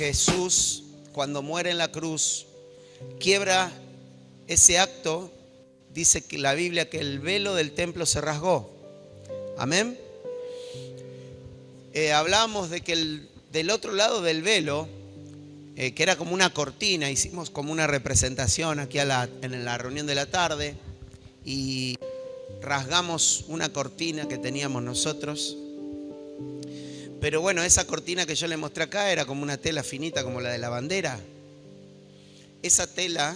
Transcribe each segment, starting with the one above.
Jesús, cuando muere en la cruz, quiebra ese acto, dice que la Biblia que el velo del templo se rasgó. Amén. Hablábamos de que del otro lado del velo, que era como una cortina, hicimos como una representación aquí en la reunión de la tarde y rasgamos una cortina que teníamos nosotros. Pero bueno, esa cortina que yo le mostré acá era como una tela finita como la de la bandera. Esa tela,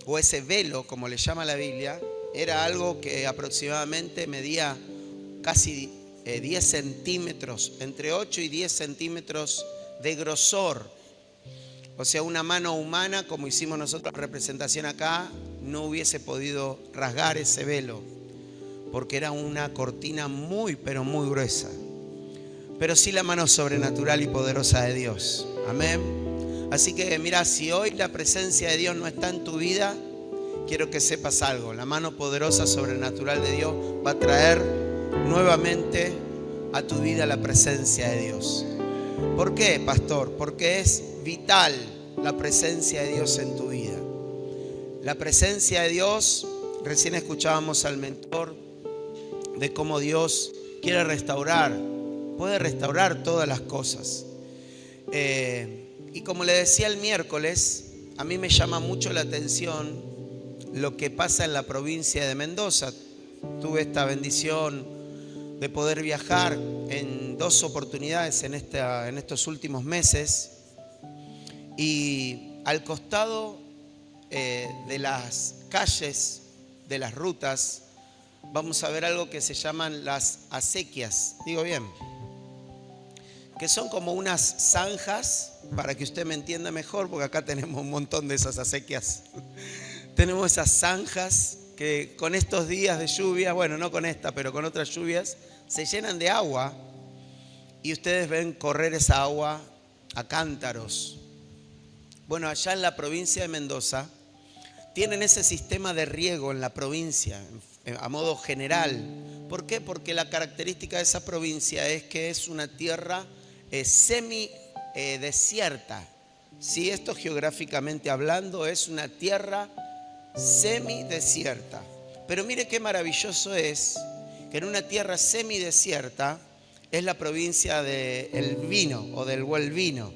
o ese velo, como le llama la Biblia, era algo que aproximadamente medía casi 10 centímetros, entre 8 y 10 centímetros de grosor. O sea, una mano humana, como hicimos nosotros la representación acá, no hubiese podido rasgar ese velo, porque era una cortina muy, pero muy gruesa. Pero sí la mano sobrenatural y poderosa de Dios. Amén. Así que mira, si hoy la presencia de Dios no está en tu vida, quiero que sepas algo. La mano poderosa sobrenatural de Dios va a traer nuevamente a tu vida la presencia de Dios. ¿Por qué, pastor? Porque es vital la presencia de Dios en tu vida. La presencia de Dios, recién escuchábamos al mentor de cómo Dios quiere restaurar, puede restaurar todas las cosas. Y como le decía el miércoles, a mí me llama mucho la atención lo que pasa en la provincia de Mendoza. Tuve esta bendición de poder viajar en 2 oportunidades en estos últimos meses. Y al costado de las calles, de las rutas, vamos a ver algo que se llaman las acequias. ¿Digo bien? Que son como unas zanjas, para que usted me entienda mejor, porque acá tenemos un montón de esas acequias. Tenemos esas zanjas que con estos días de lluvia, bueno, no con esta, pero con otras lluvias, se llenan de agua y ustedes ven correr esa agua a cántaros. Bueno, allá en la provincia de Mendoza tienen ese sistema de riego en la provincia, a modo general. ¿Por qué? Porque la característica de esa provincia es que es una tierra semi-desierta. Sí, esto geográficamente hablando es una tierra semidesierta. Pero mire qué maravilloso es que en una tierra semidesierta es la provincia del vino o del buen vino.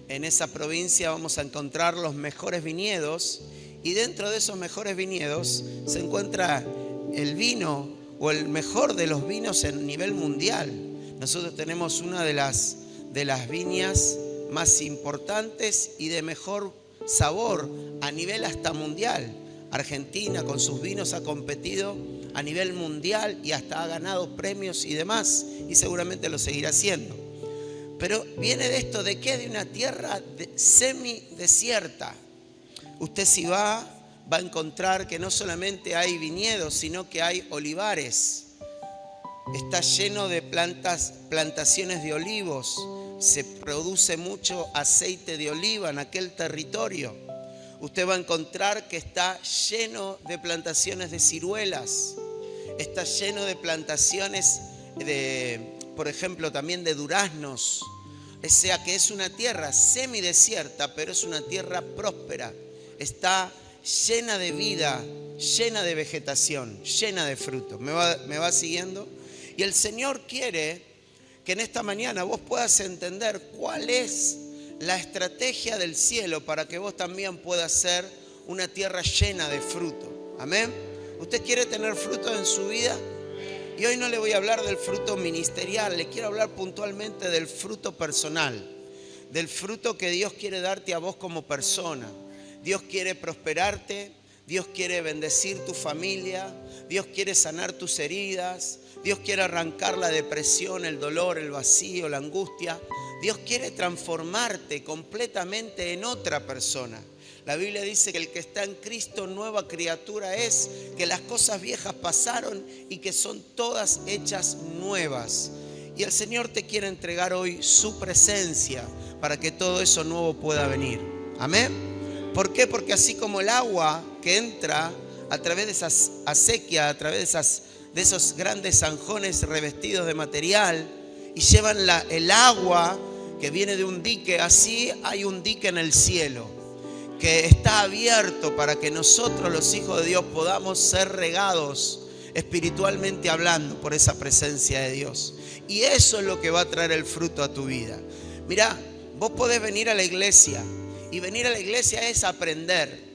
En esa provincia vamos a encontrar los mejores viñedos y dentro de esos mejores viñedos se encuentra el vino o el mejor de los vinos a nivel mundial. Nosotros tenemos una de las viñas más importantes y de mejor sabor a nivel hasta mundial. Argentina con sus vinos ha competido a nivel mundial y hasta ha ganado premios y demás, y seguramente lo seguirá haciendo. Pero viene de esto, ¿de qué? De una tierra semidesierta. Usted si va a encontrar que no solamente hay viñedos, sino que hay olivares. Está lleno de plantaciones de olivos. Se produce mucho aceite de oliva en aquel territorio. Usted va a encontrar que está lleno de plantaciones de ciruelas. Está lleno de plantaciones por ejemplo, también de duraznos. O sea que es una tierra semidesierta, pero es una tierra próspera. Está llena de vida, llena de vegetación, llena de frutos. ¿Me va siguiendo? Y el Señor quiere que en esta mañana vos puedas entender cuál es la estrategia del cielo para que vos también puedas ser una tierra llena de fruto. Amén. ¿Usted quiere tener fruto en su vida? Y hoy no le voy a hablar del fruto ministerial, le quiero hablar puntualmente del fruto personal, del fruto que Dios quiere darte a vos como persona. Dios quiere prosperarte, Dios quiere bendecir tu familia, Dios quiere sanar tus heridas, Dios quiere arrancar la depresión, el dolor, el vacío, la angustia. Dios quiere transformarte completamente en otra persona. La Biblia dice que el que está en Cristo, nueva criatura es, que las cosas viejas pasaron y que son todas hechas nuevas. Y el Señor te quiere entregar hoy su presencia para que todo eso nuevo pueda venir. Amén. ¿Por qué? Porque así como el agua que entra a través de esas acequias, a través de esos grandes zanjones revestidos de material y llevan el agua que viene de un dique, así hay un dique en el cielo que está abierto para que nosotros, los hijos de Dios, podamos ser regados espiritualmente hablando por esa presencia de Dios. Y eso es lo que va a traer el fruto a tu vida. Mirá, vos podés venir a la iglesia, y venir a la iglesia es aprender.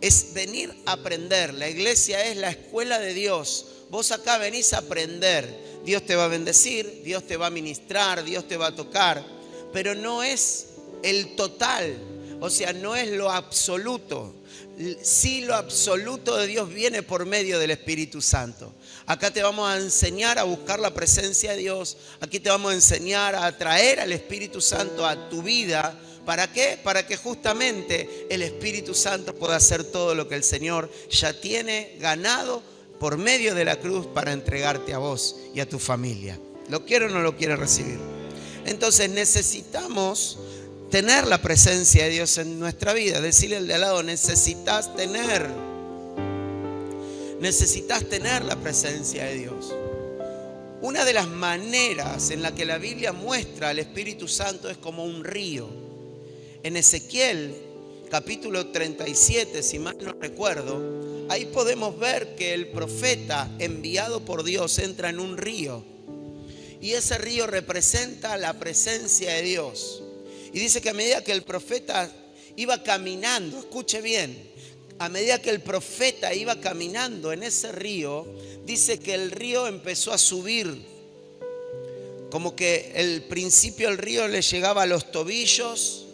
Es venir a aprender. La iglesia es la escuela de Dios. Vos acá venís a aprender. Dios te va a bendecir, Dios te va a ministrar, Dios te va a tocar, pero no es el total, o sea, no es lo absoluto. Sí, lo absoluto de Dios viene por medio del Espíritu Santo. Acá te vamos a enseñar a buscar la presencia de Dios. Aquí te vamos a enseñar a atraer al Espíritu Santo a tu vida. ¿Para qué? Para que justamente el Espíritu Santo pueda hacer todo lo que el Señor ya tiene ganado por medio de la cruz para entregarte a vos y a tu familia. ¿Lo quiere o no lo quiere recibir? Entonces necesitamos tener la presencia de Dios en nuestra vida. Decirle al de al lado, necesitas tener la presencia de Dios. Una de las maneras en la que la Biblia muestra al Espíritu Santo es como un río. En Ezequiel, capítulo 37, si mal no recuerdo, ahí podemos ver que el profeta enviado por Dios entra en un río. Y ese río representa la presencia de Dios. Y dice que a medida que el profeta iba caminando, escuche bien, a medida que el profeta iba caminando en ese río, dice que el río empezó a subir. Como que el principio del río le llegaba a los tobillos.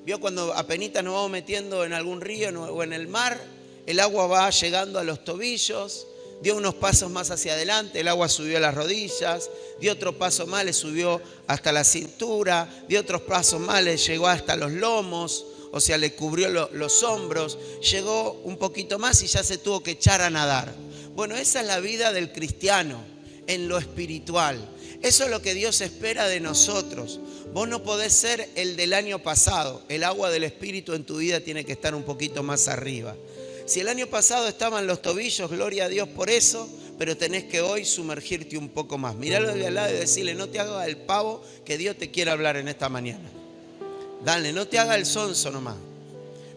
¿Vio cuando apenitas nos vamos metiendo en algún río o en el mar? El agua va llegando a los tobillos. Dio unos pasos más hacia adelante, el agua subió a las rodillas. Dio otro paso más, le subió hasta la cintura. Dio otros pasos más, le llegó hasta los lomos. O sea, le cubrió los hombros. Llegó un poquito más y ya se tuvo que echar a nadar. Bueno, esa es la vida del cristiano en lo espiritual. Eso es lo que Dios espera de nosotros. Vos no podés ser el del año pasado. El agua del Espíritu en tu vida tiene que estar un poquito más arriba. Si el año pasado estaban los tobillos, gloria a Dios por eso, pero tenés que hoy sumergirte un poco más. Miralo de al lado y decirle, no te hagas el pavo, que Dios te quiere hablar en esta mañana. Dale, no te hagas el sonso nomás.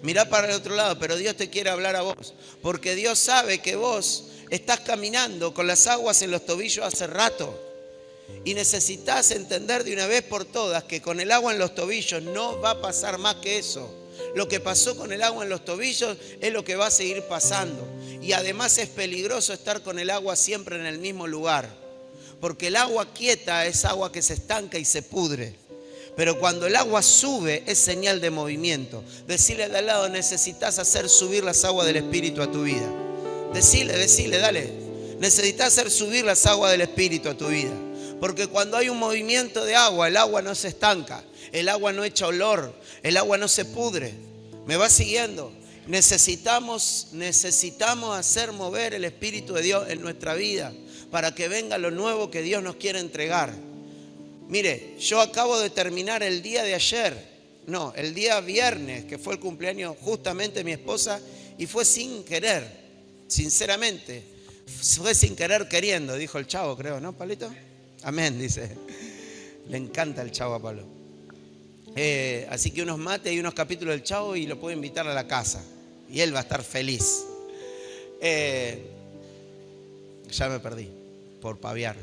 Mirá para el otro lado, pero Dios te quiere hablar a vos. Porque Dios sabe que vos estás caminando con las aguas en los tobillos hace rato. Y necesitas entender de una vez por todas que con el agua en los tobillos no va a pasar más que eso. Lo que pasó con el agua en los tobillos es lo que va a seguir pasando. Y además es peligroso estar con el agua siempre en el mismo lugar. Porque el agua quieta es agua que se estanca y se pudre. Pero cuando el agua sube es señal de movimiento. Decirle de al lado, necesitas hacer subir las aguas del Espíritu a tu vida. Decirle, dale. Necesitas hacer subir las aguas del Espíritu a tu vida. Porque cuando hay un movimiento de agua, el agua no se estanca, el agua no echa olor, el agua no se pudre. ¿Me va siguiendo? Necesitamos hacer mover el Espíritu de Dios en nuestra vida para que venga lo nuevo que Dios nos quiere entregar. Mire, yo acabo de terminar el día viernes, que fue el cumpleaños justamente de mi esposa, y fue sin querer, sinceramente, fue sin querer queriendo, dijo el Chavo, creo, ¿no, Palito? Amén, dice. Le encanta el Chavo a Pablo. Así que unos mates y unos capítulos del Chavo y lo puedo invitar a la casa. Y él va a estar feliz. Ya me perdí por paviar.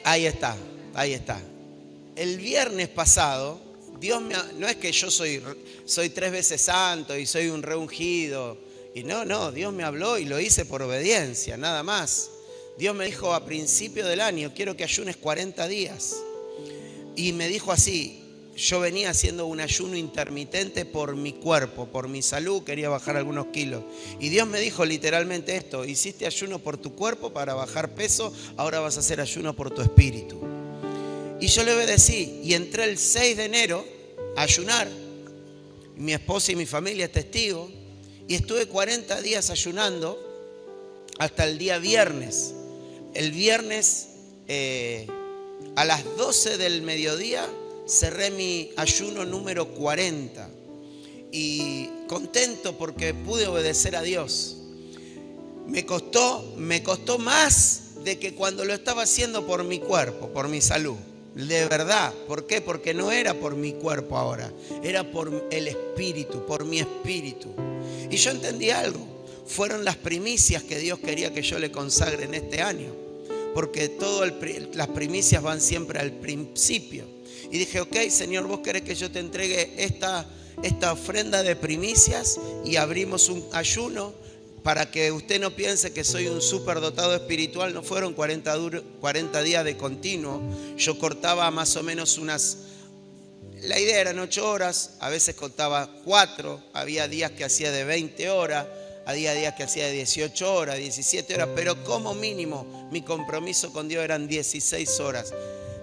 Ahí está. El viernes pasado, no es que yo soy 3 veces santo y soy un reungido. Y no, Dios me habló y lo hice por obediencia, nada más. Dios me dijo a principio del año, quiero que ayunes 40 días. Y me dijo así, yo venía haciendo un ayuno intermitente por mi cuerpo, por mi salud, quería bajar algunos kilos. Y Dios me dijo literalmente esto, hiciste ayuno por tu cuerpo para bajar peso, ahora vas a hacer ayuno por tu espíritu. Y yo le obedecí y entré el 6 de enero a ayunar. Mi esposa y mi familia es testigo. Y estuve 40 días ayunando hasta el día viernes. El viernes a las 12 del mediodía cerré mi ayuno número 40. Y contento porque pude obedecer a Dios. Me costó más de que cuando lo estaba haciendo por mi cuerpo, por mi salud. De verdad. ¿Por qué? Porque no era por mi cuerpo ahora, era por el espíritu, por mi espíritu. Y yo entendí algo. Fueron las primicias que Dios quería que yo le consagre en este año. Porque las primicias van siempre al principio. Y dije, ok, Señor, vos querés que yo te entregue esta ofrenda de primicias, y abrimos un ayuno para que usted no piense que soy un superdotado espiritual. No fueron 40 días de continuo. Yo cortaba más o menos la idea eran 8 horas, a veces cortaba 4, había días que hacía de 20 horas, había días que hacía de 18 horas, 17 horas, pero como mínimo mi compromiso con Dios eran 16 horas.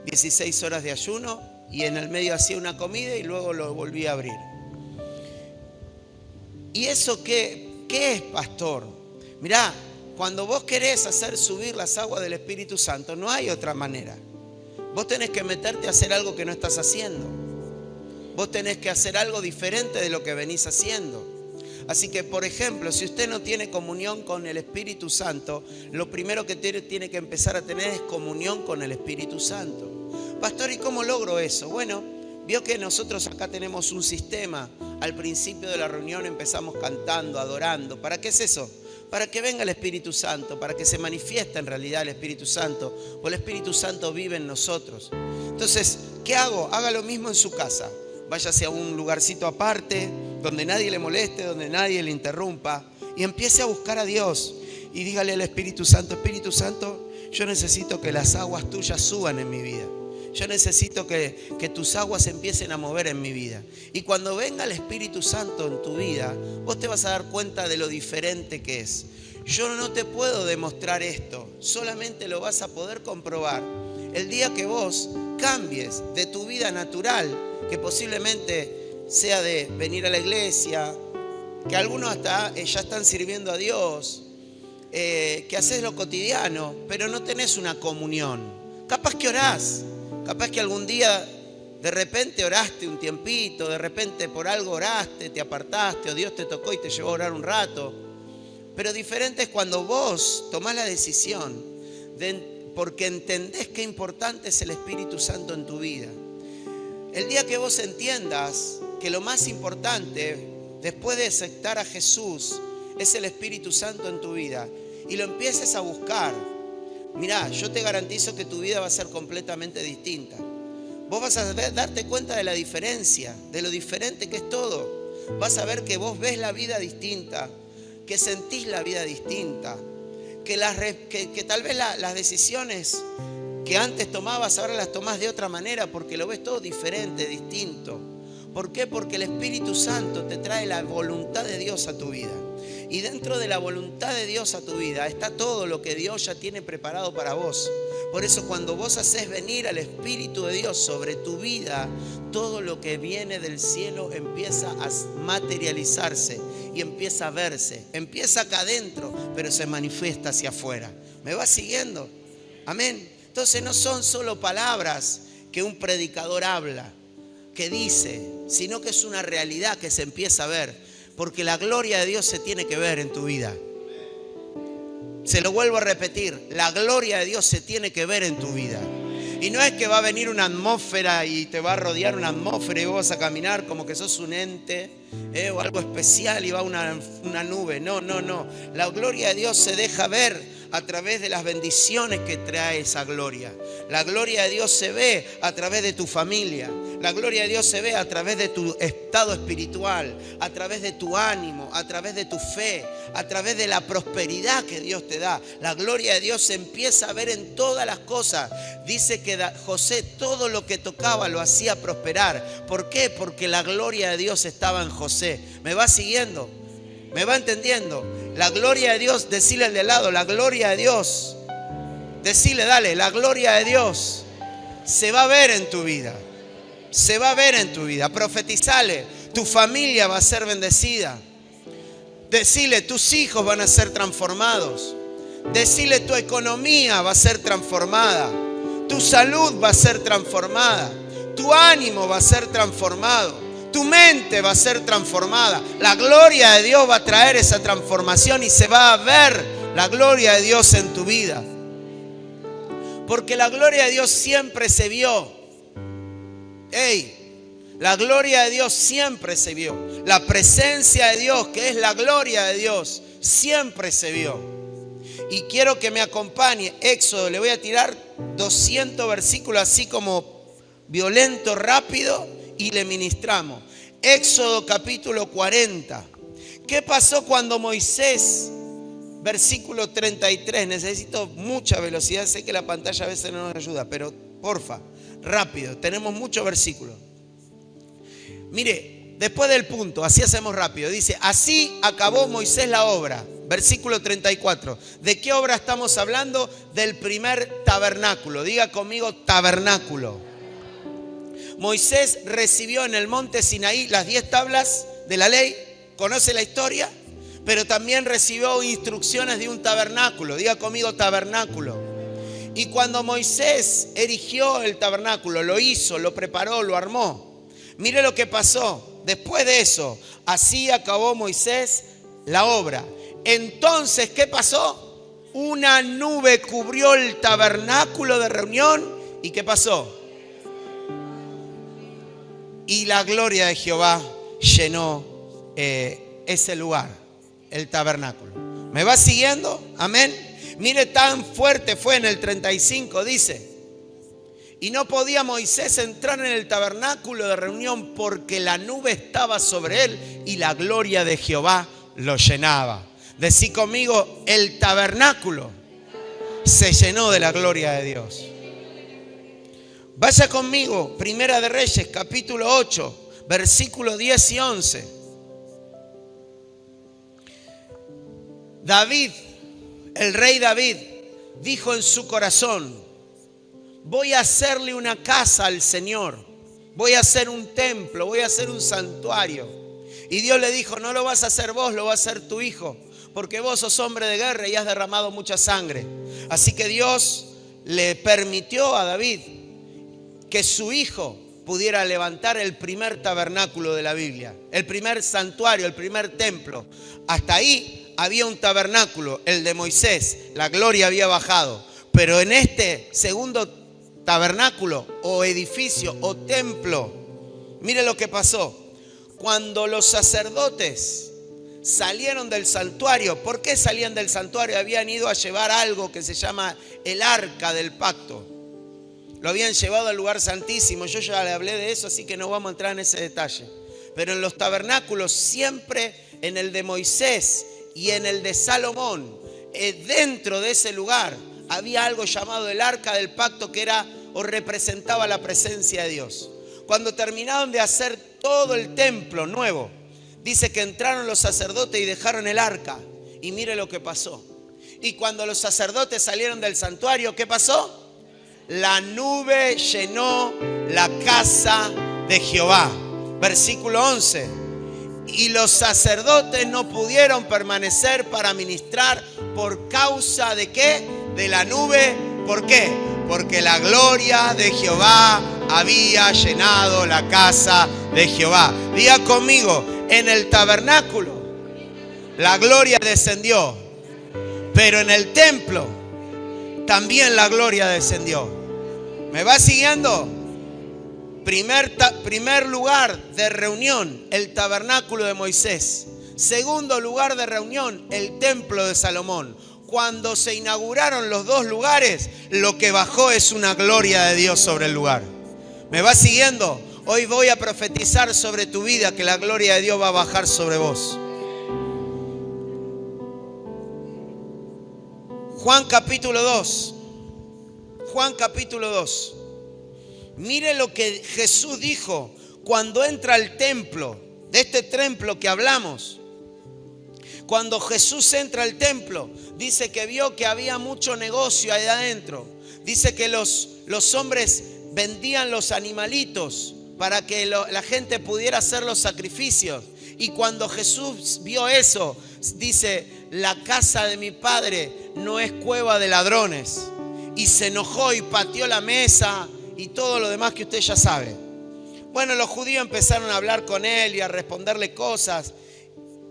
16 horas de ayuno, y en el medio hacía una comida y luego lo volví a abrir. ¿Y eso qué es, pastor? Mirá, cuando vos querés hacer subir las aguas del Espíritu Santo, no hay otra manera. Vos tenés que meterte a hacer algo que no estás haciendo. Vos tenés que hacer algo diferente de lo que venís haciendo. Así que, por ejemplo, si usted no tiene comunión con el Espíritu Santo, lo primero que tiene que empezar a tener es comunión con el Espíritu Santo. Pastor, ¿y cómo logro eso? Bueno, vio que nosotros acá tenemos un sistema. Al principio de la reunión empezamos cantando, adorando. ¿Para qué es eso? Para que venga el Espíritu Santo, para que se manifieste en realidad el Espíritu Santo, porque el Espíritu Santo vive en nosotros. Entonces, ¿qué hago? Haga lo mismo en su casa. Váyase a un lugarcito aparte, donde nadie le moleste, donde nadie le interrumpa, y empiece a buscar a Dios. Y dígale al Espíritu Santo, yo necesito que las aguas tuyas suban en mi vida. Yo necesito que tus aguas empiecen a mover en mi vida. Y cuando venga el Espíritu Santo en tu vida, vos te vas a dar cuenta de lo diferente que es. Yo no te puedo demostrar esto, solamente lo vas a poder comprobar el día que vos cambies de tu vida natural, que posiblemente sea de venir a la iglesia, que algunos hasta ya están sirviendo a Dios, que haces lo cotidiano, pero no tenés una comunión. Capaz que orás. Capaz que algún día de repente oraste un tiempito, de repente por algo oraste, te apartaste, o Dios te tocó y te llevó a orar un rato. Pero diferente es cuando vos tomás la decisión, porque entendés qué importante es el Espíritu Santo en tu vida. El día que vos entiendas que lo más importante, después de aceptar a Jesús, es el Espíritu Santo en tu vida, y lo empieces a buscar, mirá, yo te garantizo que tu vida va a ser completamente distinta. Vos vas a darte cuenta de la diferencia, de lo diferente que es todo. Vas a ver que vos ves la vida distinta, que sentís la vida distinta, que tal vez las decisiones que antes tomabas ahora las tomás de otra manera, porque lo ves todo diferente, distinto. ¿Por qué? Porque el Espíritu Santo te trae la voluntad de Dios a tu vida. Y dentro de la voluntad de Dios a tu vida está todo lo que Dios ya tiene preparado para vos. Por eso cuando vos haces venir al Espíritu de Dios sobre tu vida, todo lo que viene del cielo empieza a materializarse y empieza a verse. Empieza acá adentro, pero se manifiesta hacia afuera. ¿Me vas siguiendo? Amén. Entonces no son solo palabras que un predicador habla, que dice, sino que es una realidad que se empieza a ver. Porque la gloria de Dios se tiene que ver en tu vida. Se lo vuelvo a repetir, la gloria de Dios se tiene que ver en tu vida. Y no es que va a venir una atmósfera y te va a rodear una atmósfera y vos vas a caminar como que sos un ente o algo especial y va una nube. No. La gloria de Dios se deja ver a través de las bendiciones que trae esa gloria. La gloria de Dios se ve a través de tu familia. La gloria de Dios se ve a través de tu estado espiritual, a través de tu ánimo, a través de tu fe, a través de la prosperidad que Dios te da. La gloria de Dios se empieza a ver en todas las cosas. Dice que José todo lo que tocaba lo hacía prosperar. ¿Por qué? Porque la gloria de Dios estaba en José. ¿Me va siguiendo? ¿Me va entendiendo? La gloria de Dios, decile al de al lado, la gloria de Dios. Decile, dale, la gloria de Dios se va a ver en tu vida. Se va a ver en tu vida. Profetizale, tu familia va a ser bendecida. Decile, tus hijos van a ser transformados. Decile, tu economía va a ser transformada. Tu salud va a ser transformada. Tu ánimo va a ser transformado. Tu mente va a ser transformada. La gloria de Dios va a traer esa transformación y se va a ver la gloria de Dios en tu vida. Porque la gloria de Dios siempre se vio. La gloria de Dios siempre se vio. La presencia de Dios, que es la gloria de Dios, siempre se vio. Y quiero que me acompañe. Éxodo, le voy a tirar 200 versículos así como violento, rápido, y le ministramos. Éxodo capítulo 40. ¿Qué pasó cuando Moisés, versículo 33, necesito mucha velocidad, sé que la pantalla a veces no nos ayuda, pero porfa, rápido, tenemos muchos versículos. Mire, después del punto, así hacemos rápido, dice, así acabó Moisés la obra, versículo 34. ¿De qué obra estamos hablando? Del primer tabernáculo, diga conmigo tabernáculo. Moisés recibió en el monte Sinaí las 10 tablas de la ley, ¿conoce la historia? Pero también recibió instrucciones de un tabernáculo, diga conmigo tabernáculo. Y cuando Moisés erigió el tabernáculo, lo hizo, lo preparó, lo armó. Mire lo que pasó. Después de eso, así acabó Moisés la obra. Entonces, ¿qué pasó? Una nube cubrió el tabernáculo de reunión. ¿Y qué pasó? Y la gloria de Jehová llenó ese lugar, el tabernáculo. ¿Me va siguiendo? Amén. Mire, tan fuerte fue en el 35, dice. Y no podía Moisés entrar en el tabernáculo de reunión porque la nube estaba sobre él y la gloria de Jehová lo llenaba. Decí conmigo, el tabernáculo se llenó de la gloria de Dios. Vaya conmigo, Primera de Reyes, capítulo 8, versículos 10 y 11. David, el rey David, dijo en su corazón, voy a hacerle una casa al Señor, voy a hacer un templo, voy a hacer un santuario. Y Dios le dijo, no lo vas a hacer vos, lo va a hacer tu hijo, porque vos sos hombre de guerra y has derramado mucha sangre. Así que Dios le permitió a David que su hijo pudiera levantar el primer tabernáculo de la Biblia, el primer santuario, el primer templo. Hasta ahí había un tabernáculo, el de Moisés, la gloria había bajado. Pero en este segundo tabernáculo o edificio o templo, mire lo que pasó. Cuando los sacerdotes salieron del santuario, ¿por qué salían del santuario? Habían ido a llevar algo que se llama el arca del pacto. Lo habían llevado al lugar santísimo. Yo ya le hablé de eso, así que no vamos a entrar en ese detalle. Pero en los tabernáculos, siempre en el de Moisés y en el de Salomón, dentro de ese lugar había algo llamado el arca del pacto, que era o representaba la presencia de Dios. Cuando terminaron de hacer todo el templo nuevo, dice que entraron los sacerdotes y dejaron el arca. Y mire lo que pasó. Y cuando los sacerdotes salieron del santuario, ¿qué pasó? La nube llenó la casa de Jehová. Versículo 11. Y los sacerdotes no pudieron permanecer para ministrar por causa de ¿qué? De la nube. ¿Por qué? Porque la gloria de Jehová había llenado la casa de Jehová. Diga conmigo, en el tabernáculo la gloria descendió, pero en el templo también la gloria descendió. ¿Me va siguiendo? Primer lugar de reunión, el tabernáculo de Moisés. Segundo lugar de reunión, el templo de Salomón. Cuando se inauguraron los dos lugares, lo que bajó es una gloria de Dios sobre el lugar. ¿Me va siguiendo? Hoy voy a profetizar sobre tu vida que la gloria de Dios va a bajar sobre vos. Juan capítulo 2. Juan capítulo 2. Mire lo que Jesús dijo cuando entra al templo, de este templo que hablamos. Cuando Jesús entra al templo, dice que vio que había mucho negocio ahí adentro. Dice que los hombres vendían los animalitos para que la gente pudiera hacer los sacrificios. Y cuando Jesús vio eso, dice, la casa de mi padre no es cueva de ladrones. Y se enojó y pateó la mesa y todo lo demás que usted ya sabe. Bueno, los judíos empezaron a hablar con él y a responderle cosas.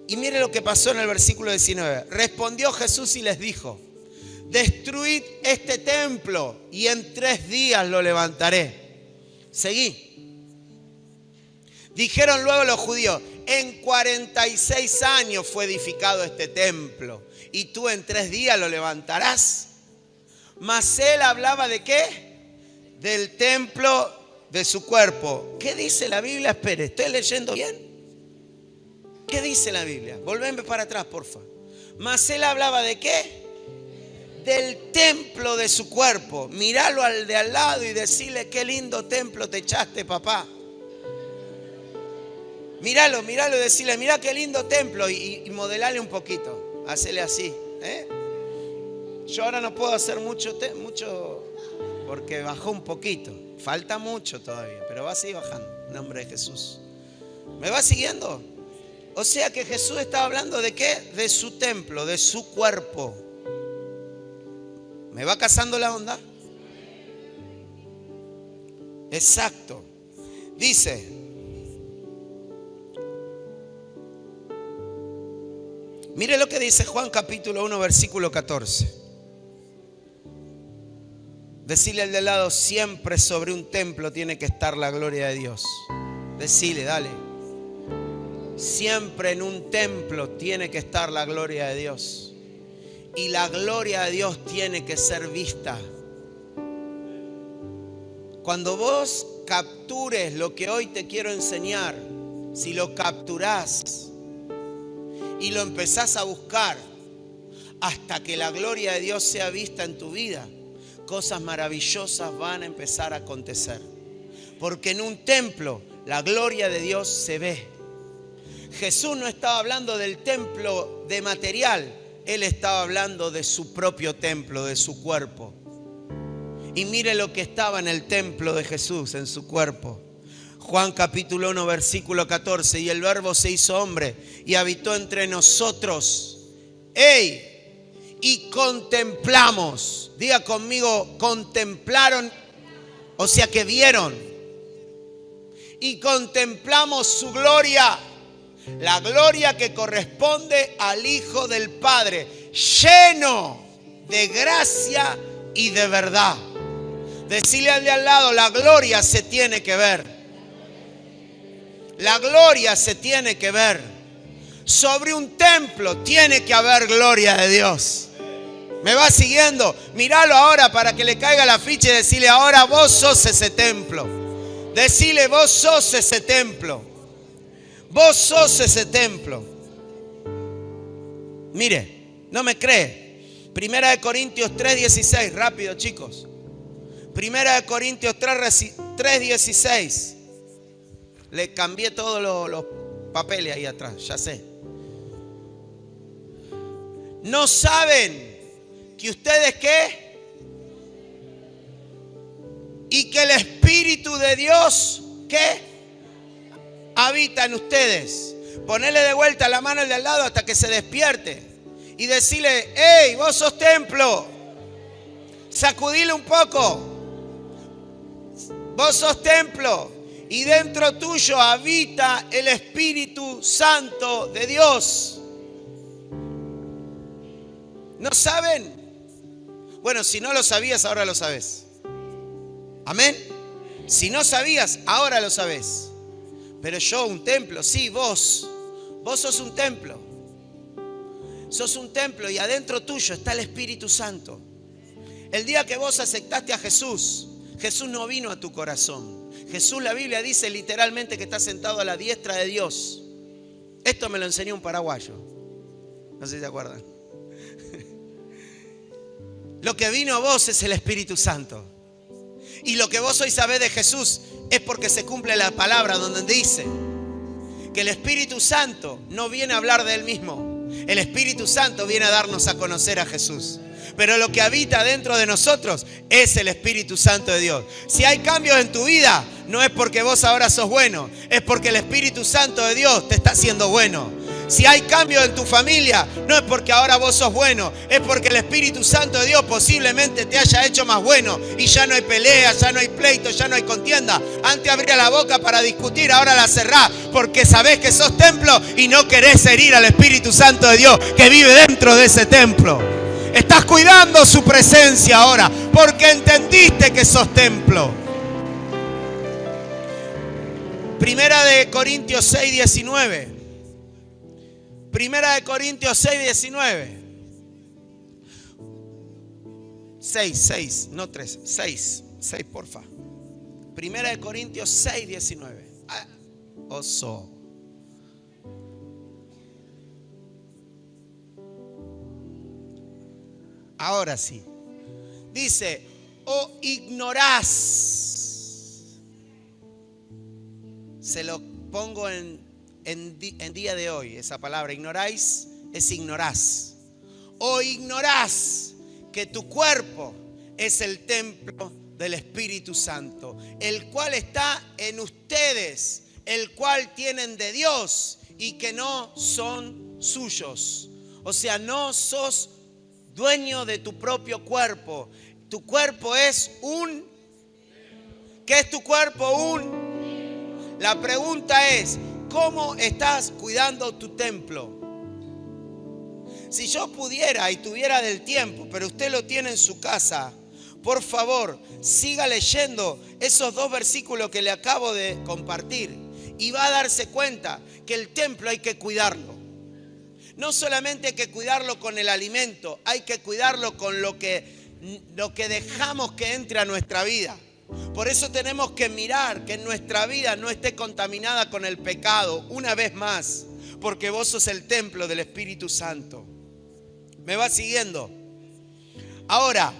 Y mire lo que pasó en el versículo 19. Respondió Jesús y les dijo, destruid este templo y en 3 días lo levantaré. Seguí. Dijeron luego los judíos, en 46 años fue edificado este templo y tú en 3 días lo levantarás. Mas él hablaba ¿de qué? Del templo de su cuerpo. ¿Qué dice la Biblia? Espere, ¿estoy leyendo bien? ¿Qué dice la Biblia? Volveme para atrás, porfa. Mas él hablaba ¿de qué? Del templo de su cuerpo. Míralo al de al lado y decirle, qué lindo templo te echaste, papá. Míralo y decirle, mira qué lindo templo, y modelale un poquito. Hacele así. Yo ahora no puedo hacer mucho porque bajó un poquito. Falta mucho todavía, pero va a seguir bajando. En nombre de Jesús. ¿Me va siguiendo? O sea que Jesús estaba hablando ¿de qué? De su templo, de su cuerpo. ¿Me va cazando la onda? Exacto. Dice, mire lo que dice Juan capítulo 1 versículo 14. Decile al de lado, siempre sobre un templo tiene que estar la gloria de Dios. Decile, dale. Siempre en un templo tiene que estar la gloria de Dios. Y la gloria de Dios tiene que ser vista. Cuando vos captures lo que hoy te quiero enseñar, si lo capturás y lo empezás a buscar hasta que la gloria de Dios sea vista en tu vida, cosas maravillosas van a empezar a acontecer. Porque en un templo la gloria de Dios se ve. Jesús no estaba hablando del templo de material, Él estaba hablando de su propio templo, de su cuerpo. Y mire lo que estaba en el templo de Jesús, en su cuerpo. Juan capítulo 1 versículo 14. Y el verbo se hizo hombre y habitó entre nosotros. ¡Ey! Y contemplamos. Diga conmigo, contemplaron. O sea que vieron. Y contemplamos su gloria. La gloria que corresponde al Hijo del Padre, lleno de gracia y de verdad. Decirle al de al lado, la gloria se tiene que ver. La gloria se tiene que ver. Sobre un templo tiene que haber gloria de Dios. ¿Me va siguiendo? Míralo ahora para que le caiga la ficha y decirle, ahora vos sos ese templo. Decirle, vos sos ese templo. Vos sos ese templo. Mire, no me cree. 1 Corintios 3:16, rápido chicos. 1 Corintios 3:16. Le cambié todos los papeles ahí atrás, ya sé. ¿No saben que ustedes qué? Y que el Espíritu de Dios, ¿qué? Habita en ustedes. Ponele de vuelta la mano al de al lado hasta que se despierte. Y decirle, hey, vos sos templo. Sacudile un poco. Vos sos templo. Y dentro tuyo habita el Espíritu Santo de Dios. ¿No saben? Bueno, si no lo sabías, ahora lo sabes. Amén. Si no sabías, ahora lo sabes. Pero yo, un templo, sí, vos sos un templo. Sos un templo y adentro tuyo está el Espíritu Santo. El día que vos aceptaste a Jesús, Jesús no vino a tu corazón. Jesús, la Biblia dice literalmente que está sentado a la diestra de Dios. Esto me lo enseñó un paraguayo. No sé si se acuerdan. Lo que vino a vos es el Espíritu Santo. Y lo que vos hoy sabés de Jesús es porque se cumple la palabra donde dice que el Espíritu Santo no viene a hablar de Él mismo. El Espíritu Santo viene a darnos a conocer a Jesús. Pero lo que habita dentro de nosotros es el Espíritu Santo de Dios. Si hay cambios en tu vida, no es porque vos ahora sos bueno, es porque el Espíritu Santo de Dios te está haciendo bueno. Si hay cambios en tu familia, no es porque ahora vos sos bueno, es porque el Espíritu Santo de Dios posiblemente te haya hecho más bueno. Y ya no hay pelea, ya no hay pleito, ya no hay contienda. Antes abría la boca para discutir, ahora la cerrás, porque sabés que sos templo y no querés herir al Espíritu Santo de Dios que vive dentro de ese templo. Estás cuidando su presencia ahora porque entendiste que sos templo. Primera de Corintios 6, 19. Primera de Corintios 6, 19. 6, no 3. 6, porfa. Primera de Corintios 6, 19. Oso. Ahora sí. Dice, o ignorás. Se lo pongo en día de hoy, esa palabra. Ignoráis es ignorás. O ignorás que tu cuerpo es el templo del Espíritu Santo, el cual está en ustedes, el cual tienen de Dios y que no son suyos. O sea, no sos dueño de tu propio cuerpo. Tu cuerpo es un... ¿Qué es tu cuerpo? La pregunta es, ¿cómo estás cuidando tu templo? Si yo pudiera y tuviera del tiempo, pero usted lo tiene en su casa, por favor, siga leyendo esos 2 versículos que le acabo de compartir y va a darse cuenta que el templo hay que cuidarlo. No solamente hay que cuidarlo con el alimento, hay que cuidarlo con lo que dejamos que entre a nuestra vida. Por eso tenemos que mirar que nuestra vida no esté contaminada con el pecado, una vez más, porque vos sos el templo del Espíritu Santo. ¿Me va siguiendo? Ahora,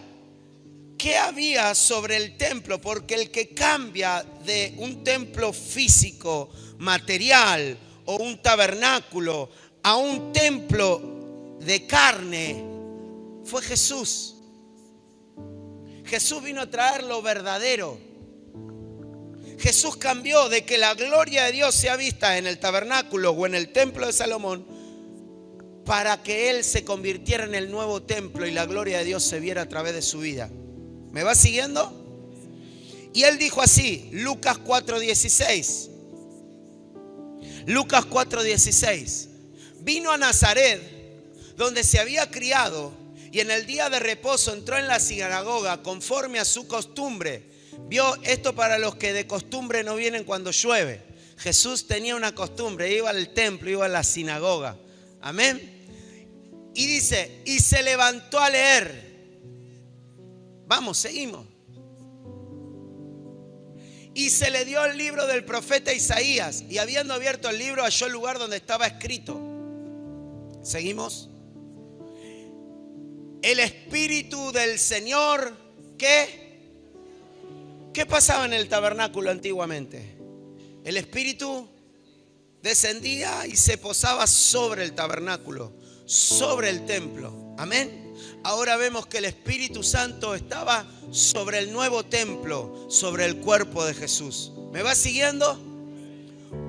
¿qué había sobre el templo? Porque el que cambia de un templo físico, material o un tabernáculo a un templo de carne fue Jesús. Jesús vino a traer lo verdadero. Jesús cambió de que la gloria de Dios sea vista en el tabernáculo o en el templo de Salomón para que Él se convirtiera en el nuevo templo y la gloria de Dios se viera a través de su vida. ¿Me va siguiendo? Y Él dijo así, Lucas 4:16. Lucas 4:16. Vino a Nazaret, donde se había criado, y en el día de reposo entró en la sinagoga conforme a su costumbre. Vio esto para los que de costumbre no vienen cuando llueve. Jesús tenía una costumbre, iba al templo, iba a la sinagoga. Amén. Y dice, y se levantó a leer. Vamos, seguimos. Y se le dio el libro del profeta Isaías. Y habiendo abierto el libro, halló el lugar donde estaba escrito. Seguimos. El Espíritu del Señor, ¿qué? ¿Qué pasaba en el tabernáculo antiguamente? El Espíritu descendía y se posaba sobre el tabernáculo, sobre el templo. Amén. Ahora vemos que el Espíritu Santo estaba sobre el nuevo templo, sobre el cuerpo de Jesús. ¿Me va siguiendo?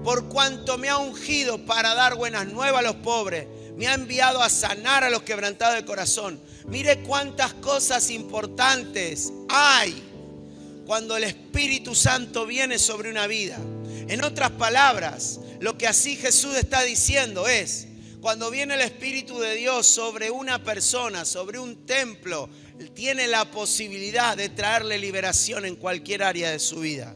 Por cuanto me ha ungido para dar buenas nuevas a los pobres, me ha enviado a sanar a los quebrantados de corazón. Mire cuántas cosas importantes hay cuando el Espíritu Santo viene sobre una vida. En otras palabras, lo que así Jesús está diciendo es, cuando viene el Espíritu de Dios sobre una persona, sobre un templo, tiene la posibilidad de traerle liberación en cualquier área de su vida.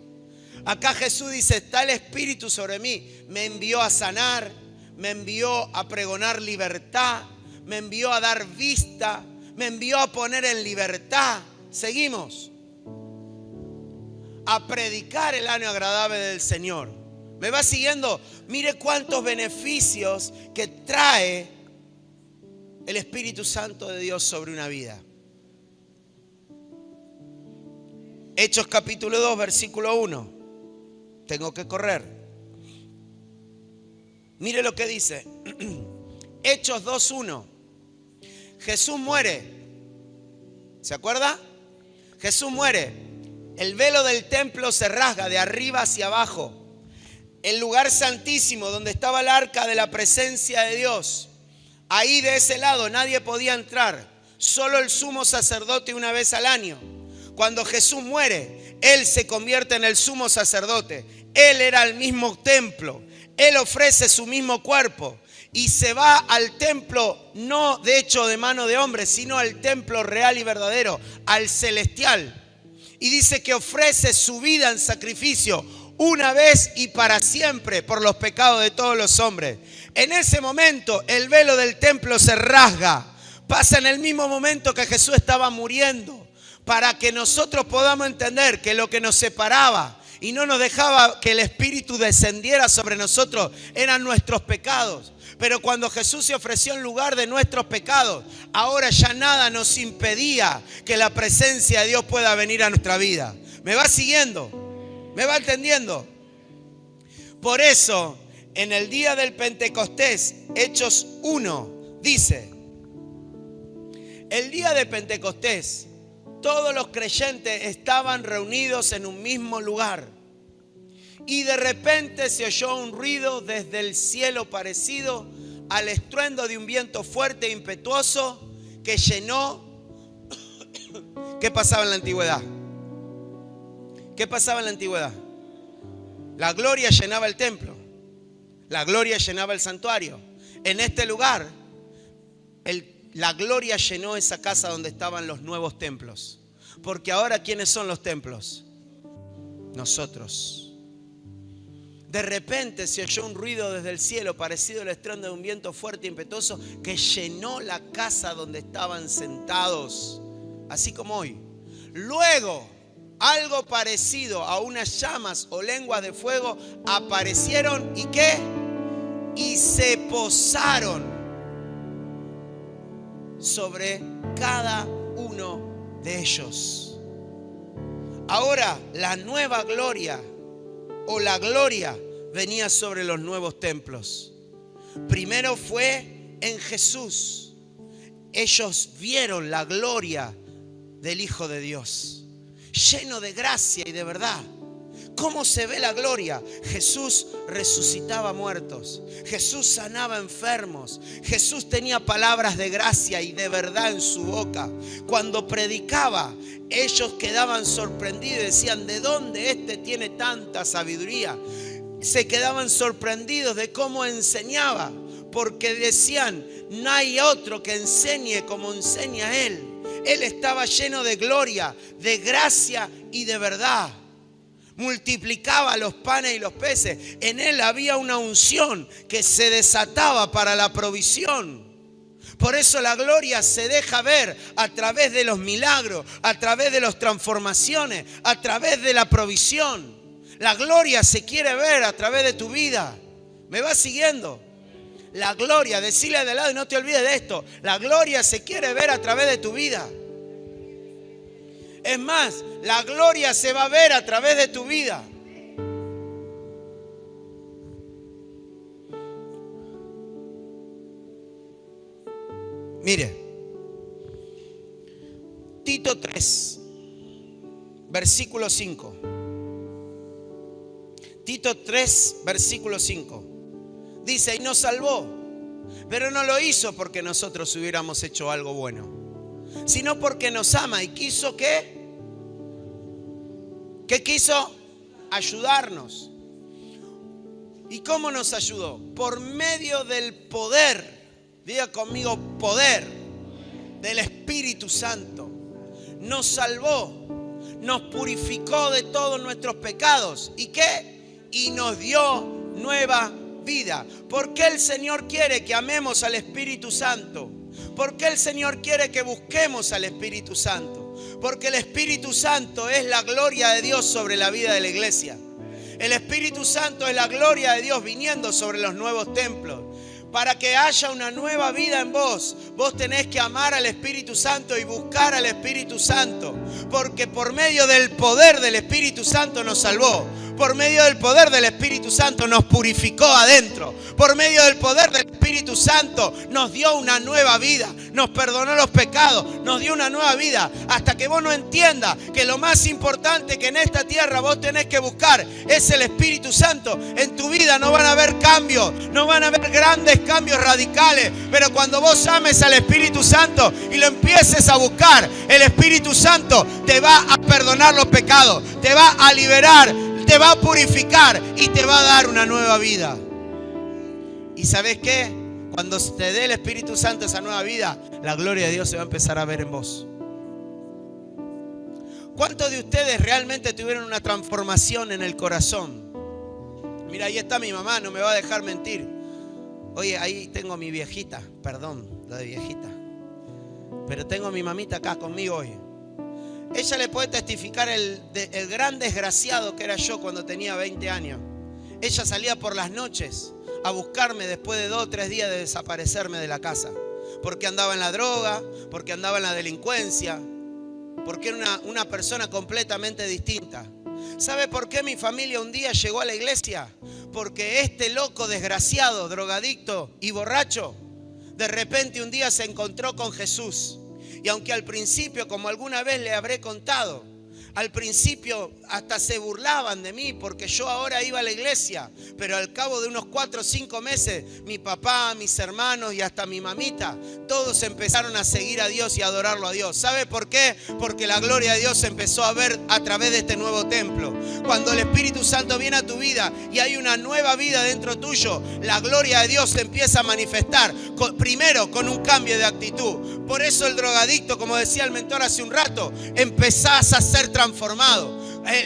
Acá Jesús dice, está el Espíritu sobre mí, me envió a sanar, me envió a pregonar libertad, me envió a dar vista, me envió a poner en libertad. Seguimos. A predicar el año agradable del Señor. ¿Me va siguiendo? Mire cuántos beneficios que trae el Espíritu Santo de Dios sobre una vida. Hechos capítulo 2, versículo 1. Tengo que correr. Mire lo que dice. Hechos 2:1. Jesús muere. ¿Se acuerda? Jesús muere. El velo del templo se rasga de arriba hacia abajo. El lugar santísimo donde estaba el arca de la presencia de Dios. Ahí de ese lado nadie podía entrar. Solo el sumo sacerdote una vez al año. Cuando Jesús muere, Él se convierte en el sumo sacerdote. Él era el mismo templo. Él ofrece su mismo cuerpo. y se va al templo, no de hecho de mano de hombre, sino al templo real y verdadero, al celestial. Y dice que ofrece su vida en sacrificio una vez y para siempre por los pecados de todos los hombres. En ese momento el velo del templo se rasga. Pasa en el mismo momento que Jesús estaba muriendo, para que nosotros podamos entender que lo que nos separaba y no nos dejaba que el Espíritu descendiera sobre nosotros eran nuestros pecados. Pero cuando Jesús se ofreció en lugar de nuestros pecados, ahora ya nada nos impedía que la presencia de Dios pueda venir a nuestra vida. ¿Me va siguiendo? ¿Me va entendiendo? Por eso, en el día del Pentecostés, Hechos 1, dice: el día de Pentecostés, todos los creyentes estaban reunidos en un mismo lugar. Y de repente se oyó un ruido desde el cielo parecido al estruendo de un viento fuerte e impetuoso que llenó. ¿Qué pasaba en la antigüedad? ¿Qué pasaba en la antigüedad? La gloria llenaba el templo. La gloria llenaba el santuario. En este lugar, la gloria llenó esa casa donde estaban los nuevos templos. Porque ahora, ¿quiénes son los templos? Nosotros. De repente se oyó un ruido desde el cielo parecido al estruendo de un viento fuerte e impetuoso que llenó la casa donde estaban sentados, así como hoy. Luego, algo parecido a unas llamas o lenguas de fuego aparecieron y ¿qué? Y se posaron sobre cada uno de ellos. Ahora la nueva gloria o la gloria venía sobre los nuevos templos. Primero fue en Jesús. Ellos vieron la gloria del Hijo de Dios, lleno de gracia y de verdad. ¿Cómo se ve la gloria? Jesús resucitaba muertos. Jesús sanaba enfermos. Jesús tenía palabras de gracia y de verdad en su boca. Cuando predicaba, ellos quedaban sorprendidos y decían: ¿de dónde este tiene tanta sabiduría? Se quedaban sorprendidos de cómo enseñaba, porque decían: no hay otro que enseñe como enseña Él. Él estaba lleno de gloria, de gracia y de verdad. Multiplicaba los panes y los peces. En Él había una unción que se desataba para la provisión. Por eso la gloria se deja ver a través de los milagros, a través de las transformaciones, a través de la provisión. La gloria se quiere ver a través de tu vida. ¿Me vas siguiendo? La gloria, decile de lado y no te olvides de esto. La gloria se quiere ver a través de tu vida. Es más, la gloria se va a ver a través de tu vida. Mire, Tito 3, versículo 5. Tito 3, versículo 5. Dice: y nos salvó, pero no lo hizo porque nosotros hubiéramos hecho algo bueno, sino porque nos ama y quiso ¿qué? ¿Qué quiso? Ayudarnos. ¿Y cómo nos ayudó? Por medio del poder. Diga conmigo: poder del Espíritu Santo. Nos salvó, nos purificó de todos nuestros pecados. ¿Y qué? Y nos dio nueva vida. ¿Por qué el Señor quiere que amemos al Espíritu Santo? ¿Por qué el Señor quiere que busquemos al Espíritu Santo? Porque el Espíritu Santo es la gloria de Dios sobre la vida de la iglesia. El Espíritu Santo es la gloria de Dios viniendo sobre los nuevos templos. Para que haya una nueva vida en vos, vos tenés que amar al Espíritu Santo y buscar al Espíritu Santo. Porque por medio del poder del Espíritu Santo nos salvó. Por medio del poder del Espíritu Santo nos purificó adentro. Por medio del poder del Espíritu Santo nos dio una nueva vida. Nos perdonó los pecados, nos dio una nueva vida. Hasta que vos no entiendas que lo más importante que en esta tierra vos tenés que buscar es el Espíritu Santo. En tu vida no van a haber cambios, no van a haber grandes cambios radicales. Pero cuando vos ames al Espíritu Santo y lo empieces a buscar, el Espíritu Santo te va a perdonar los pecados, te va a liberar, te va a purificar y te va a dar una nueva vida. ¿Y sabes qué? Cuando te dé el Espíritu Santo esa nueva vida, la gloria de Dios se va a empezar a ver en vos. ¿Cuántos de ustedes realmente tuvieron una transformación en el corazón? Mira, ahí está mi mamá, no me va a dejar mentir. Oye, ahí tengo a mi viejita, perdón, lo de viejita. Pero tengo a mi mamita acá conmigo hoy. Ella le puede testificar el gran desgraciado que era yo cuando tenía 20 años. Ella salía por las noches a buscarme después de 2 o 3 días de desaparecerme de la casa. Porque andaba en la droga, porque andaba en la delincuencia, porque era una persona completamente distinta. ¿Sabe por qué mi familia un día llegó a la iglesia? Porque este loco desgraciado, drogadicto y borracho, de repente un día se encontró con Jesús. Y aunque al principio, como alguna vez le habré contado, al principio hasta se burlaban de mí porque yo ahora iba a la iglesia, pero al cabo de unos 4 o 5 meses, mi papá, mis hermanos y hasta mi mamita, todos empezaron a seguir a Dios y a adorarlo a Dios. ¿Sabe por qué? Porque la gloria de Dios se empezó a ver a través de este nuevo templo. Cuando el Espíritu Santo viene a tu vida y hay una nueva vida dentro tuyo, la gloria de Dios se empieza a manifestar, primero con un cambio de actitud. Por eso el drogadicto, como decía el mentor hace un rato, empezás a ser transformado.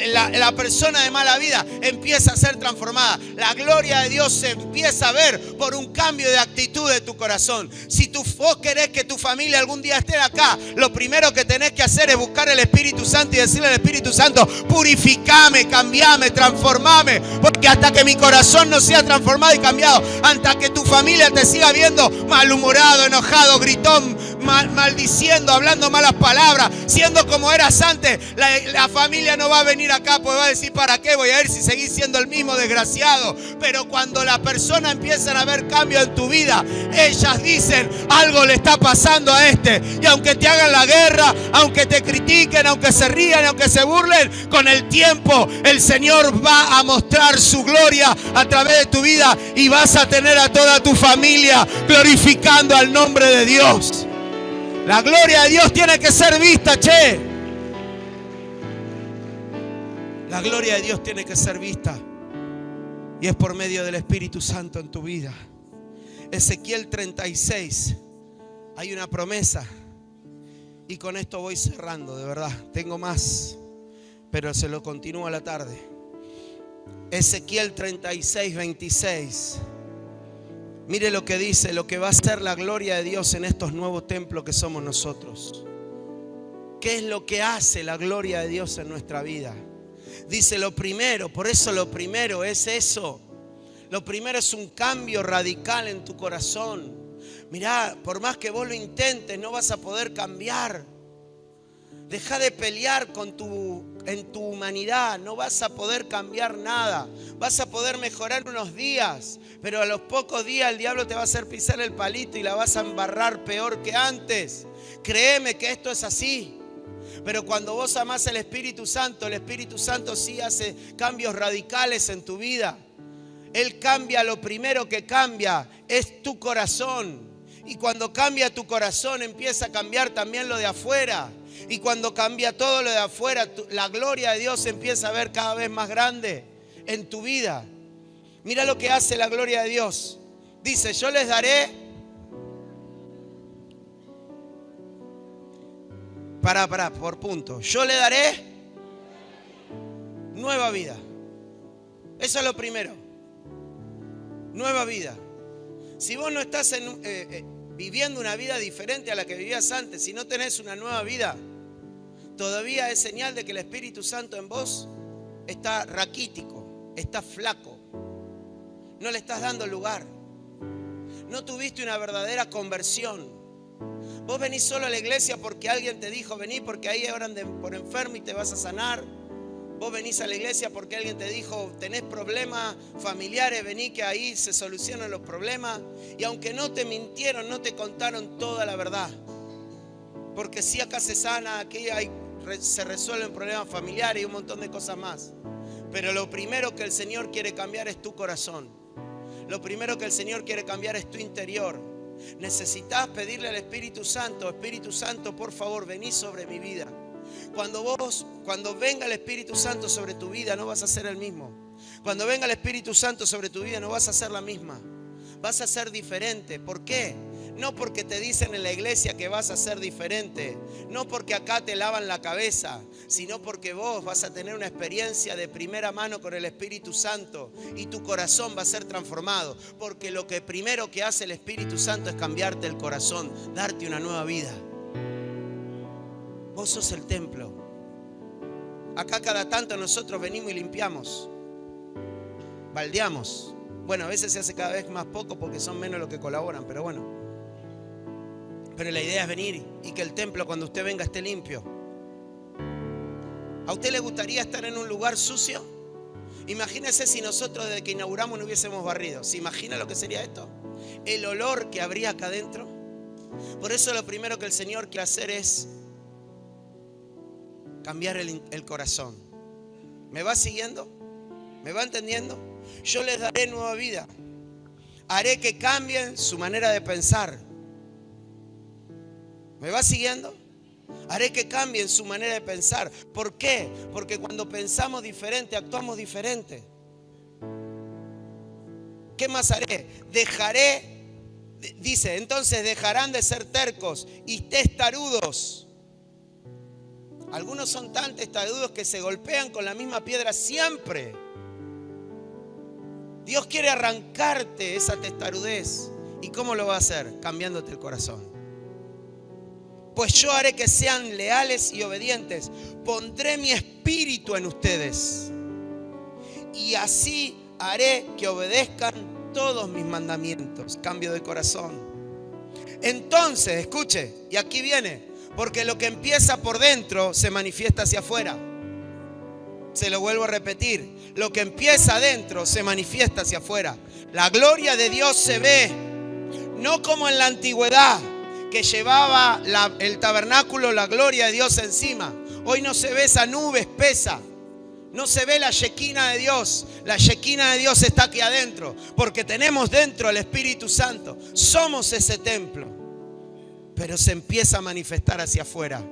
La persona de mala vida empieza a ser transformada. La gloria de Dios se empieza a ver por un cambio de actitud de tu corazón. Si vos querés que tu familia algún día esté acá, lo primero que tenés que hacer es buscar el Espíritu Santo y decirle al Espíritu Santo: purificame, cambiame, transformame. Porque hasta que mi corazón no sea transformado y cambiado, hasta que tu familia te siga viendo malhumorado, enojado, gritón, maldiciendo, hablando malas palabras, siendo como eras antes, la familia no va a venir acá, pues va a decir: ¿para qué voy a ir si seguís siendo el mismo desgraciado? Pero cuando la persona empiezan a ver cambio en tu vida, ellas dicen: algo le está pasando a este. Y aunque te hagan la guerra, aunque te critiquen, aunque se rían, aunque se burlen, con el tiempo el Señor va a mostrar su gloria a través de tu vida y vas a tener a toda tu familia glorificando al nombre de Dios. La gloria de Dios tiene que ser vista, che. La gloria de Dios tiene que ser vista. Y es por medio del Espíritu Santo en tu vida. Ezequiel 36. Hay una promesa. Y con esto voy cerrando, de verdad. Tengo más, pero se lo continúo a la tarde. Ezequiel 36, 26. Mire lo que dice, lo que va a ser la gloria de Dios en estos nuevos templos que somos nosotros. ¿Qué es lo que hace la gloria de Dios en nuestra vida? Dice lo primero, por eso lo primero es eso. Lo primero es un cambio radical en tu corazón. Mirá, por más que vos lo intentes, no vas a poder cambiar. Deja de pelear en tu humanidad, no vas a poder cambiar nada. Vas a poder mejorar unos días, pero a los pocos días el diablo te va a hacer pisar el palito y la vas a embarrar peor que antes. Créeme que esto es así. Pero cuando vos amás al Espíritu Santo, el Espíritu Santo sí hace cambios radicales en tu vida. Él cambia, lo primero que cambia es tu corazón. Y cuando cambia tu corazón, empieza a cambiar también lo de afuera. Y cuando cambia todo lo de afuera, la gloria de Dios se empieza a ver cada vez más grande en tu vida. Mira lo que hace la gloria de Dios. Dice: yo les daré. Por punto. Yo le daré nueva vida. Eso es lo primero. Nueva vida. Si vos no estás viviendo una vida diferente a la que vivías antes, si no tenés una nueva vida, todavía es señal de que el Espíritu Santo en vos está raquítico, está flaco. No le estás dando lugar. No tuviste una verdadera conversión. Vos venís solo a la iglesia porque alguien te dijo: vení porque ahí oran por enfermo y te vas a sanar. Vos venís a la iglesia porque alguien te dijo: tenés problemas familiares, vení que ahí se solucionan los problemas. Y aunque no te mintieron, no te contaron toda la verdad. Porque si acá se sana, aquí se resuelven problemas familiares y un montón de cosas más. Pero lo primero que el Señor quiere cambiar es tu corazón. Lo primero que el Señor quiere cambiar es tu interior. Necesitas pedirle al Espíritu Santo: Espíritu Santo, por favor, vení sobre mi vida. Cuando venga el Espíritu Santo sobre tu vida, no vas a ser el mismo. Cuando venga el Espíritu Santo sobre tu vida, no vas a ser la misma. vas a ser diferente. ¿Por qué? No porque te dicen en la iglesia que vas a ser diferente, no porque acá te lavan la cabeza, sino porque vos vas a tener una experiencia de primera mano con el Espíritu Santo y tu corazón va a ser transformado, porque lo que primero que hace el Espíritu Santo es cambiarte el corazón, darte una nueva vida. Vos sos el templo. Acá cada tanto nosotros venimos y limpiamos, baldeamos. Bueno, a veces se hace cada vez más poco porque son menos los que colaboran, pero bueno. Pero la idea es venir y que el templo cuando usted venga esté limpio. ¿A usted le gustaría estar en un lugar sucio? Imagínese si nosotros desde que inauguramos no hubiésemos barrido. ¿Se imagina lo que sería esto? El olor que habría acá adentro. Por eso lo primero que el Señor quiere hacer es cambiar el corazón. ¿Me va siguiendo? ¿Me va entendiendo? Yo les daré nueva vida. Haré que cambien su manera de pensar. ¿Me va siguiendo? Haré que cambien su manera de pensar. ¿Por qué? Porque cuando pensamos diferente, actuamos diferente. ¿Qué más haré? Dice, entonces dejarán de ser tercos y testarudos. Algunos son tan testarudos que se golpean con la misma piedra siempre. Dios quiere arrancarte esa testarudez. ¿Y cómo lo va a hacer? Cambiándote el corazón. Pues yo haré que sean leales y obedientes. Pondré mi espíritu en ustedes. Y así haré que obedezcan todos mis mandamientos. Cambio de corazón. Entonces, escuche, y aquí viene. Porque lo que empieza por dentro se manifiesta hacia afuera. Se lo vuelvo a repetir. Lo que empieza adentro se manifiesta hacia afuera. La gloria de Dios se ve. No como en la antigüedad, que llevaba el tabernáculo la gloria de Dios encima. Hoy no se ve esa nube espesa. No se ve la Shekinah de Dios. La Shekinah de Dios está aquí adentro. Porque tenemos dentro el Espíritu Santo. Somos ese templo. Pero se empieza a manifestar hacia afuera.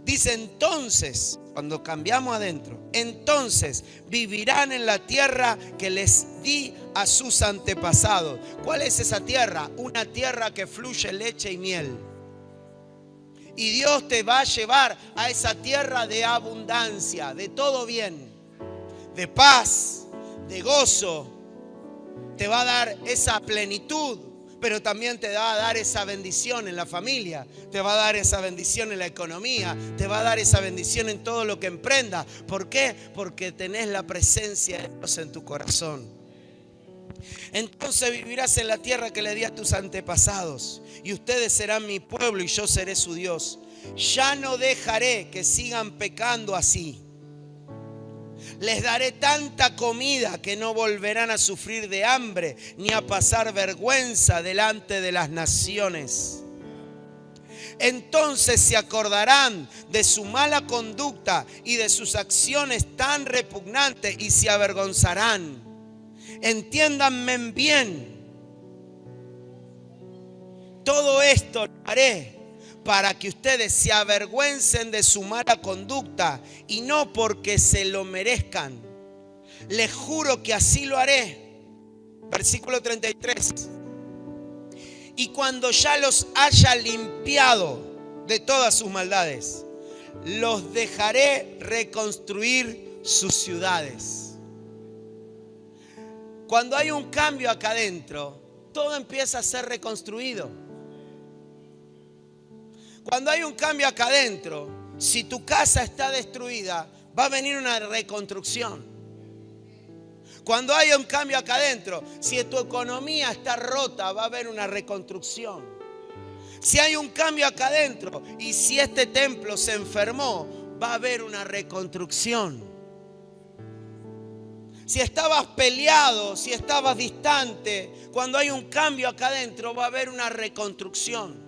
Dice entonces, cuando cambiamos adentro, entonces vivirán en la tierra que les di a sus antepasados. ¿Cuál es esa tierra? Una tierra que fluye leche y miel. Y Dios te va a llevar a esa tierra de abundancia, de todo bien, de paz, de gozo. Te va a dar esa plenitud. Pero también te va a dar esa bendición en la familia, te va a dar esa bendición en la economía, te va a dar esa bendición en todo lo que emprenda. ¿Por qué? Porque tenés la presencia de Dios en tu corazón. Entonces vivirás en la tierra que le di a tus antepasados, y ustedes serán mi pueblo y yo seré su Dios. Ya no dejaré que sigan pecando así. Les daré tanta comida que no volverán a sufrir de hambre ni a pasar vergüenza delante de las naciones. Entonces se acordarán de su mala conducta y de sus acciones tan repugnantes y se avergonzarán. Entiéndanme bien. Todo esto lo haré para que ustedes se avergüencen de su mala conducta y no porque se lo merezcan. Les juro que así lo haré. Versículo 33. Y cuando ya los haya limpiado de todas sus maldades, los dejaré reconstruir sus ciudades. Cuando hay un cambio acá adentro, todo empieza a ser reconstruido. Cuando hay un cambio acá adentro, si tu casa está destruida, va a venir una reconstrucción. Cuando hay un cambio acá adentro, si tu economía está rota, va a haber una reconstrucción. Si hay un cambio acá adentro y si este templo se enfermó, va a haber una reconstrucción. Si estabas peleado, si estabas distante, cuando hay un cambio acá adentro, va a haber una reconstrucción.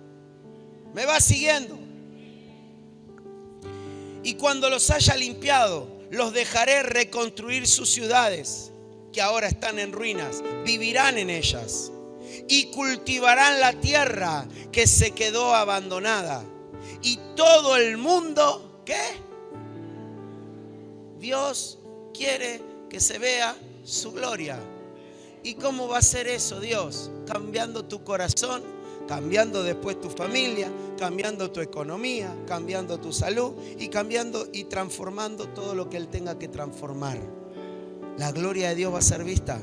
¿Me va siguiendo? Y cuando los haya limpiado, los dejaré reconstruir sus ciudades, que ahora están en ruinas. Vivirán en ellas y cultivarán la tierra que se quedó abandonada. Y todo el mundo, ¿qué? Dios quiere que se vea su gloria. ¿Y cómo va a ser eso, Dios? Cambiando tu corazón, cambiando después tu familia, cambiando tu economía, cambiando tu salud y cambiando y transformando todo lo que Él tenga que transformar. La gloria de Dios va a ser vista.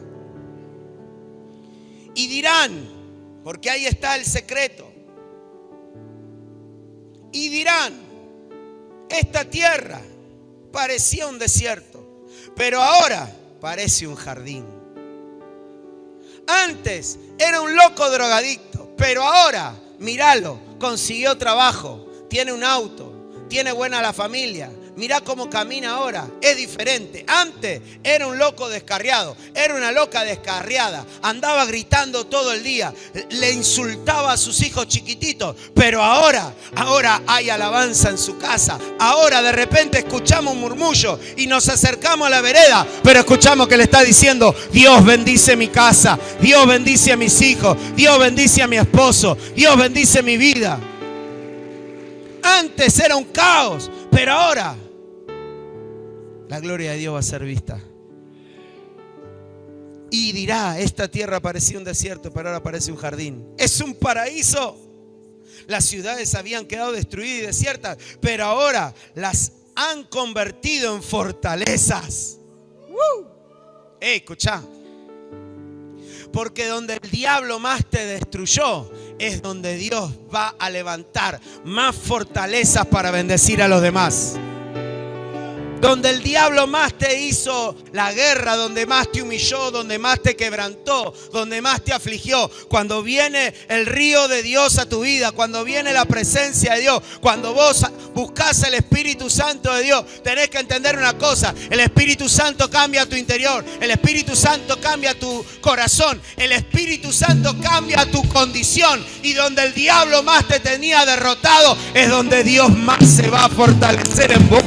Y dirán, porque ahí está el secreto, y dirán, esta tierra parecía un desierto, pero ahora parece un jardín. Antes era un loco drogadicto, pero ahora, míralo, consiguió trabajo, tiene un auto, tiene buena la familia. Mirá cómo camina ahora, es diferente. Antes era un loco descarriado, era una loca descarriada. Andaba gritando todo el día, le insultaba a sus hijos chiquititos. Pero ahora hay alabanza en su casa. Ahora de repente escuchamos un murmullo y nos acercamos a la vereda. Pero escuchamos que le está diciendo: Dios bendice mi casa, Dios bendice a mis hijos, Dios bendice a mi esposo, Dios bendice mi vida. Antes era un caos, pero ahora la gloria de Dios va a ser vista. Y dirá, esta tierra parecía un desierto, pero ahora parece un jardín. Es un paraíso. Las ciudades habían quedado destruidas y desiertas, pero ahora las han convertido en fortalezas. Escuchá. Porque donde el diablo más te destruyó, es donde Dios va a levantar más fortalezas para bendecir a los demás. Donde el diablo más te hizo la guerra, donde más te humilló, donde más te quebrantó, donde más te afligió. Cuando viene el río de Dios a tu vida, cuando viene la presencia de Dios, cuando vos buscás el Espíritu Santo de Dios, tenés que entender una cosa: el Espíritu Santo cambia tu interior, el Espíritu Santo cambia tu corazón, el Espíritu Santo cambia tu condición. Y donde el diablo más te tenía derrotado, es donde Dios más se va a fortalecer en vos.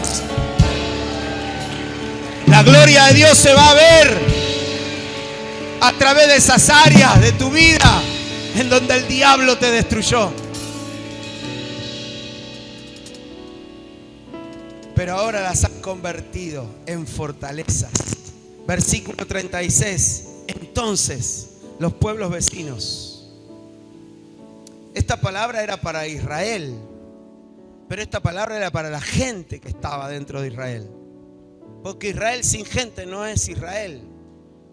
La gloria de Dios se va a ver a través de esas áreas de tu vida en donde el diablo te destruyó. Pero ahora las han convertido en fortalezas. Versículo 36. Entonces, los pueblos vecinos. Esta palabra era para Israel, pero esta palabra era para la gente que estaba dentro de Israel. Porque Israel sin gente no es Israel.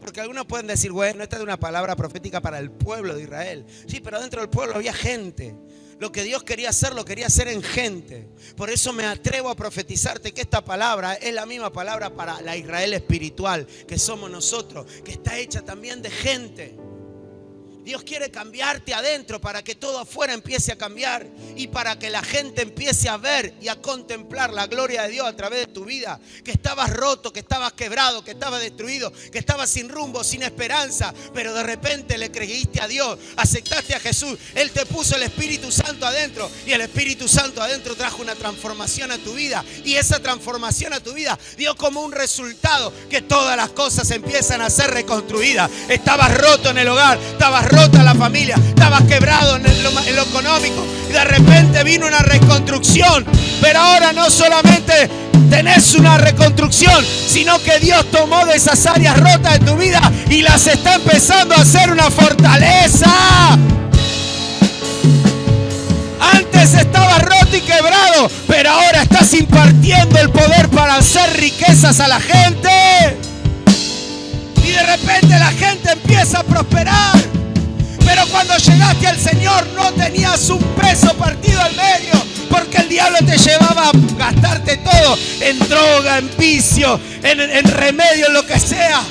Porque algunos pueden decir, bueno, esta es una palabra profética para el pueblo de Israel. Sí, pero dentro del pueblo había gente. Lo que Dios quería hacer, lo quería hacer en gente. Por eso me atrevo a profetizarte que esta palabra es la misma palabra para la Israel espiritual, que somos nosotros, que está hecha también de gente. Dios quiere cambiarte adentro para que todo afuera empiece a cambiar y para que la gente empiece a ver y a contemplar la gloria de Dios a través de tu vida. Que estabas roto, que estabas quebrado, que estabas destruido, que estabas sin rumbo, sin esperanza, pero de repente le creíste a Dios, aceptaste a Jesús. Él te puso el Espíritu Santo adentro y el Espíritu Santo adentro trajo una transformación a tu vida. Y esa transformación a tu vida dio como un resultado que todas las cosas empiezan a ser reconstruidas. Estabas roto en el hogar, estabas rota la familia, estabas quebrado en lo económico y de repente vino una reconstrucción. Pero ahora no solamente tenés una reconstrucción, sino que Dios tomó de esas áreas rotas de tu vida y las está empezando a hacer una fortaleza. Antes estabas roto y quebrado, pero ahora estás impartiendo el poder para hacer riquezas a la gente. Y de repente la gente empieza a prosperar. Pero cuando llegaste al Señor no tenías un peso partido al medio, porque el diablo te llevaba a gastarte todo en droga, en vicio, en remedio, en lo que sea.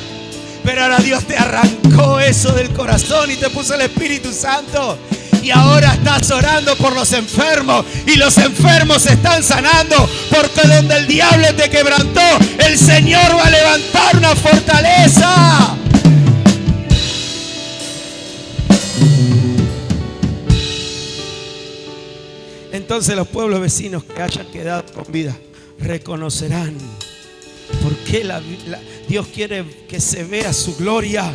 Pero ahora Dios te arrancó eso del corazón y te puso el Espíritu Santo. Y ahora estás orando por los enfermos y los enfermos se están sanando, porque donde el diablo te quebrantó, el Señor va a levantar una fortaleza. Entonces los pueblos vecinos que hayan quedado con vida reconocerán por qué Dios quiere que se vea su gloria.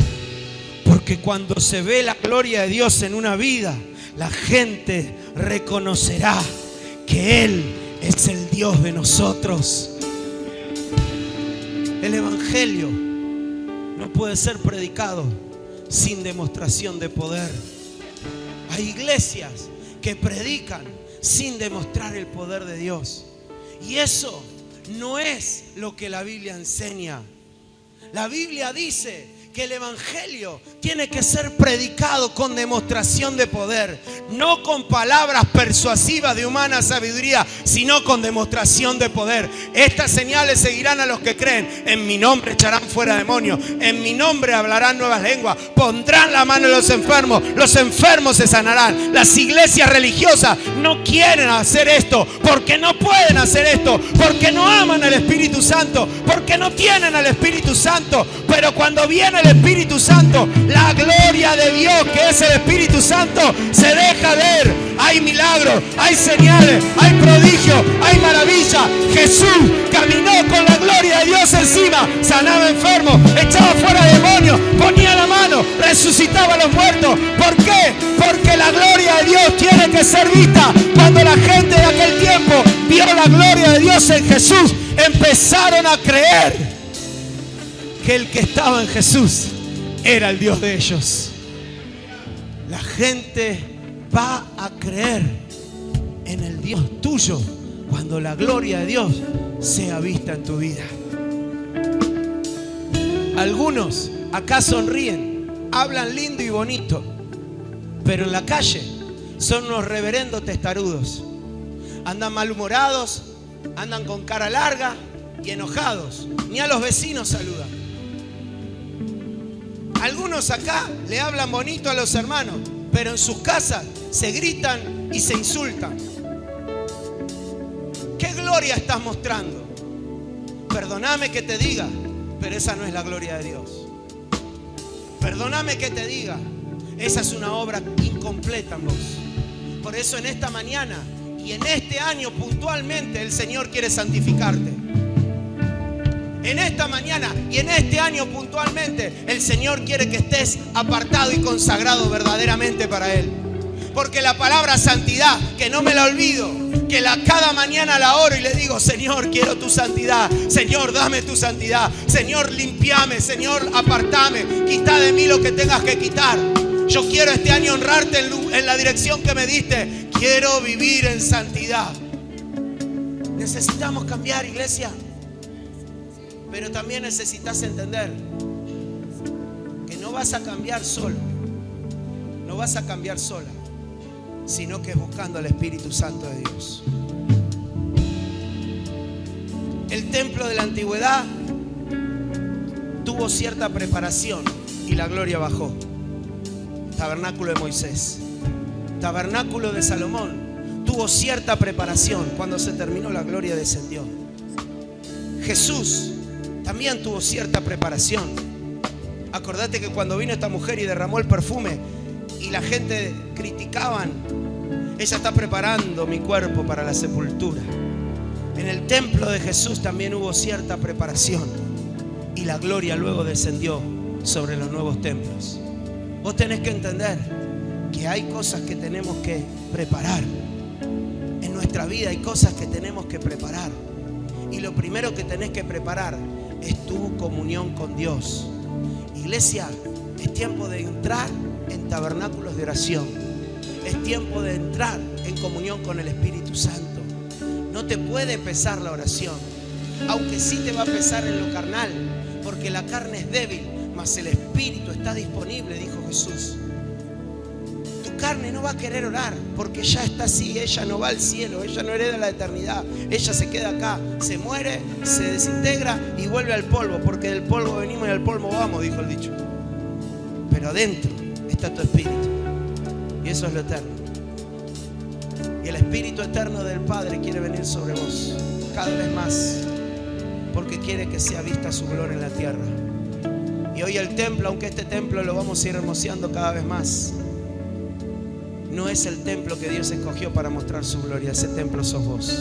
Porque cuando se ve la gloria de Dios en una vida, la gente reconocerá que Él es el Dios de nosotros. El Evangelio no puede ser predicado sin demostración de poder. Hay iglesias que predican sin demostrar el poder de Dios. Y eso no es lo que la Biblia enseña. La Biblia dice que el evangelio tiene que ser predicado con demostración de poder, no con palabras persuasivas de humana sabiduría, sino con demostración de poder. Estas señales seguirán a los que creen. En mi nombre echarán fuera demonios, en mi nombre hablarán nuevas lenguas, pondrán la mano en los enfermos se sanarán. Las iglesias religiosas no quieren hacer esto porque no pueden hacer esto, porque no aman al Espíritu Santo, porque no tienen al Espíritu Santo. Pero cuando viene el Espíritu Santo, la gloria de Dios, que es el Espíritu Santo, se deja ver. Hay milagros, hay señales, hay prodigios, hay maravilla. Jesús caminó con la gloria de Dios encima, sanaba enfermos, echaba fuera demonios, ponía la mano, resucitaba a los muertos. ¿Por qué? Porque la gloria de Dios tiene que ser vista. Cuando la gente de aquel tiempo vio la gloria de Dios en Jesús, empezaron a creer que el que estaba en Jesús era el Dios de ellos. La gente va a creer en el Dios tuyo cuando la gloria de Dios sea vista en tu vida. Algunos acá sonríen, hablan lindo y bonito, pero en la calle son unos reverendos testarudos. Andan malhumorados, andan con cara larga y enojados. Ni a los vecinos saludan. Algunos acá le hablan bonito a los hermanos, pero en sus casas se gritan y se insultan. ¿Qué gloria estás mostrando? Perdóname que te diga, pero esa no es la gloria de Dios. Perdóname que te diga, esa es una obra incompleta en vos. Por eso en esta mañana y en este año puntualmente el Señor quiere santificarte. En esta mañana y en este año puntualmente el Señor quiere que estés apartado y consagrado verdaderamente para Él. Porque la palabra santidad, que no me la olvido, que cada mañana la oro y le digo: Señor, quiero tu santidad. Señor, dame tu santidad. Señor, limpiame. Señor, apartame. Quita de mí lo que tengas que quitar. Yo quiero este año honrarte en la dirección que me diste. Quiero vivir en santidad. Necesitamos cambiar, iglesia. Pero también necesitas entender que no vas a cambiar solo, no vas a cambiar sola, sino que es buscando al Espíritu Santo de Dios. El templo de la antigüedad tuvo cierta preparación y la gloria bajó. Tabernáculo de Moisés, tabernáculo de Salomón, tuvo cierta preparación. Cuando se terminó, la gloria descendió. Jesús también tuvo cierta preparación. Acordate que cuando vino esta mujer y derramó el perfume y la gente criticaban, ella está preparando mi cuerpo para la sepultura. En el templo de Jesús también hubo cierta preparación y la gloria luego descendió sobre los nuevos templos. Vos tenés que entender que hay cosas que tenemos que preparar. En nuestra vida hay cosas que tenemos que preparar. Y lo primero que tenés que preparar es tu comunión con Dios. Iglesia, es tiempo de entrar en tabernáculos de oración. Es tiempo de entrar en comunión con el Espíritu Santo. No te puede pesar la oración, aunque sí te va a pesar en lo carnal, porque la carne es débil, mas el Espíritu está disponible, dijo Jesús. Tu carne no va a querer orar porque ya está así. Ella no va al cielo, ella no hereda la eternidad. Ella se queda acá, se muere, se desintegra y vuelve al polvo, porque del polvo venimos y al polvo vamos, dijo el dicho. Pero adentro está tu espíritu, y eso es lo eterno. Y el Espíritu eterno del Padre quiere venir sobre vos cada vez más, porque quiere que sea vista su gloria en la tierra. Y hoy el templo, aunque este templo lo vamos a ir hermoseando cada vez más, no es el templo que Dios escogió para mostrar su gloria. Ese templo sos vos.